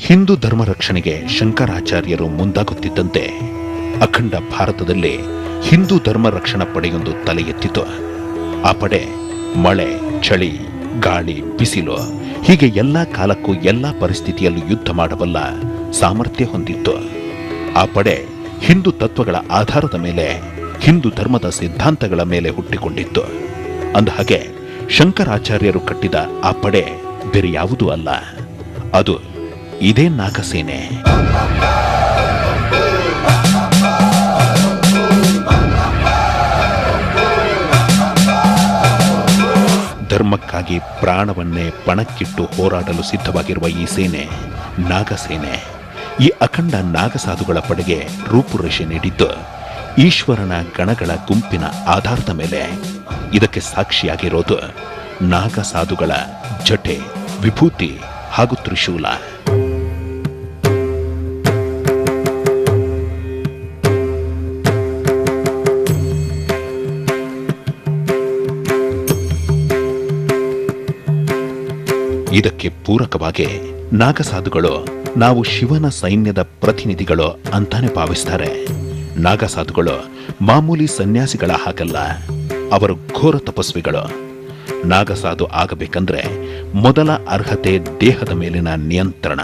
ಹಿಂದೂ ಧರ್ಮ ರಕ್ಷಣೆಗೆ ಶಂಕರಾಚಾರ್ಯರು ಮುಂದಾಗುತ್ತಿದ್ದಂತೆ ಅಖಂಡ ಭಾರತದಲ್ಲಿ ಹಿಂದೂ ಧರ್ಮ ರಕ್ಷಣಾ ಪಡೆಯೊಂದು ತಲೆ ಎತ್ತಿತು. ಆ ಪಡೆ ಮಳೆ, ಚಳಿ, ಗಾಳಿ, ಬಿಸಿಲು ಹೀಗೆ ಎಲ್ಲಾ ಕಾಲಕ್ಕೂ ಎಲ್ಲಾ ಪರಿಸ್ಥಿತಿಯಲ್ಲೂ ಯುದ್ಧ ಮಾಡಬಲ್ಲ ಸಾಮರ್ಥ್ಯ ಹೊಂದಿತ್ತು. ಆ ಪಡೆ ಹಿಂದೂ ತತ್ವಗಳ ಆಧಾರದ ಮೇಲೆ, ಹಿಂದೂ ಧರ್ಮದ ಸಿದ್ಧಾಂತಗಳ ಮೇಲೆ ಹುಟ್ಟಿಕೊಂಡಿತ್ತು. ಅಂದಹಾಗೆ ಶಂಕರಾಚಾರ್ಯರು ಕಟ್ಟಿದ ಆ ಪಡೆ ಬೇರೆ ಯಾವುದೂ ಅಲ್ಲ, ಅದು ಇದೇ ನಾಗಸೇನೆ. ಧರ್ಮಕ್ಕಾಗಿ ಪ್ರಾಣವನ್ನೇ ಪಣಕ್ಕಿಟ್ಟು ಹೋರಾಡಲು ಸಿದ್ಧವಾಗಿರುವ ಈ ಸೇನೆ ನಾಗಸೇನೆ. ಈ ಅಖಂಡ ನಾಗಸಾಧುಗಳ ಪಡೆಗೆ ರೂಪುರೇಷೆ ನೀಡಿದ್ದು ಈಶ್ವರನ ಗಣಗಳ ಗುಂಪಿನ ಆಧಾರದ ಮೇಲೆ. ಇದಕ್ಕೆ ಸಾಕ್ಷಿಯಾಗಿರೋದು ನಾಗಸಾಧುಗಳ ಜಟೆ, ವಿಭೂತಿ ಹಾಗೂ ತ್ರಿಶೂಲ. ಇದಕ್ಕೆ ಪೂರಕವಾಗಿ ನಾಗಸಾಧುಗಳು ನಾವು ಶಿವನ ಸೈನ್ಯದ ಪ್ರತಿನಿಧಿಗಳು ಅಂತಾನೆ ಭಾವಿಸ್ತಾರೆ. ನಾಗಸಾಧುಗಳು ಮಾಮೂಲಿ ಸನ್ಯಾಸಿಗಳ ಹಾಗಲ್ಲ, ಅವರು ಘೋರ ತಪಸ್ವಿಗಳು. ನಾಗಸಾಧು ಆಗಬೇಕಂದ್ರೆ ಮೊದಲ ಅರ್ಹತೆ ದೇಹದ ಮೇಲಿನ ನಿಯಂತ್ರಣ.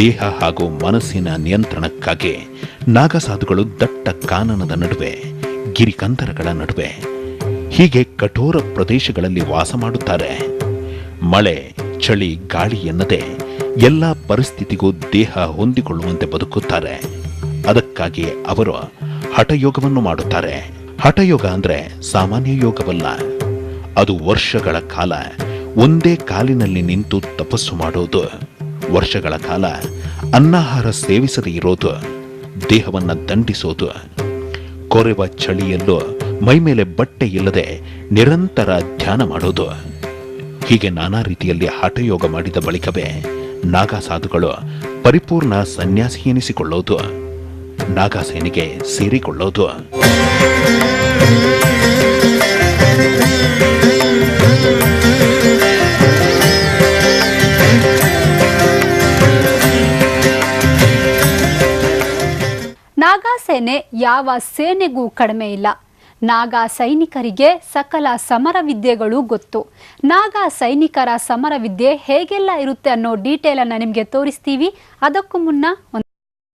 ದೇಹ ಹಾಗೂ ಮನಸ್ಸಿನ ನಿಯಂತ್ರಣಕ್ಕಾಗಿ ನಾಗಸಾಧುಗಳು ದಟ್ಟ ಕಾನನದ ನಡುವೆ, ಗಿರಿಕಂದರಗಳ ನಡುವೆ ಹೀಗೆ ಕಠೋರ ಪ್ರದೇಶಗಳಲ್ಲಿ ವಾಸ ಮಾಡುತ್ತಾರೆ. ಮಳೆ, ಚಳಿ, ಗಾಳಿ ಎನ್ನದೆ ಎಲ್ಲ ಪರಿಸ್ಥಿತಿಗೂ ದೇಹ ಹೊಂದಿಕೊಳ್ಳುವಂತೆ ಬದುಕುತ್ತಾರೆ. ಅದಕ್ಕಾಗಿ ಅವರು ಹಠಯೋಗವನ್ನು ಮಾಡುತ್ತಾರೆ. ಹಠಯೋಗ ಅಂದ್ರೆ ಸಾಮಾನ್ಯ ಯೋಗವಲ್ಲ, ಅದು ವರ್ಷಗಳ ಕಾಲ ಒಂದೇ ಕಾಲಿನಲ್ಲಿ ನಿಂತು ತಪಸ್ಸು ಮಾಡೋದು, ವರ್ಷಗಳ ಕಾಲ ಅನ್ನಾಹಾರ ಸೇವಿಸದೇ ಇರೋದು, ದೇಹವನ್ನ ದಂಡಿಸೋದು, ಕೊರೆವ ಚಳಿಯಲ್ಲೂ ಮೈಮೇಲೆ ಬಟ್ಟೆ ಇಲ್ಲದೆ ನಿರಂತರ ಧ್ಯಾನ ಮಾಡೋದು. ಹೀಗೆ ನಾನಾ ರೀತಿಯಲ್ಲಿ ಹಠಯೋಗ ಮಾಡಿದ ಬಳಿಕವೇ ನಾಗಸಾಧುಗಳು ಪರಿಪೂರ್ಣ ಸನ್ಯಾಸಿ ಎನಿಸಿಕೊಳ್ಳೋದು, ನಾಗಸೇನೆಗೆ ಸೇರಿಕೊಳ್ಳೋದು. ನಾಗಸೇನೆ ಯಾವ ಸೇನೆಗೂ ಕಡಿಮೆ ಇಲ್ಲ. ನಾಗ ಸೈನಿಕರಿಗೆ ಸಕಲ ಸಮರ ವಿದ್ಯೆಗಳು ಗೊತ್ತು. ನಾಗ ಸೈನಿಕರ ಸಮರ ವಿದ್ಯೆ ಹೇಗೆಲ್ಲ ಇರುತ್ತೆ ಅನ್ನೋ ಡೀಟೇಲ್ ಅನ್ನ ನಿಮಗೆ ತೋರಿಸ್ತೀವಿ. ಅದಕ್ಕೂ ಮುನ್ನ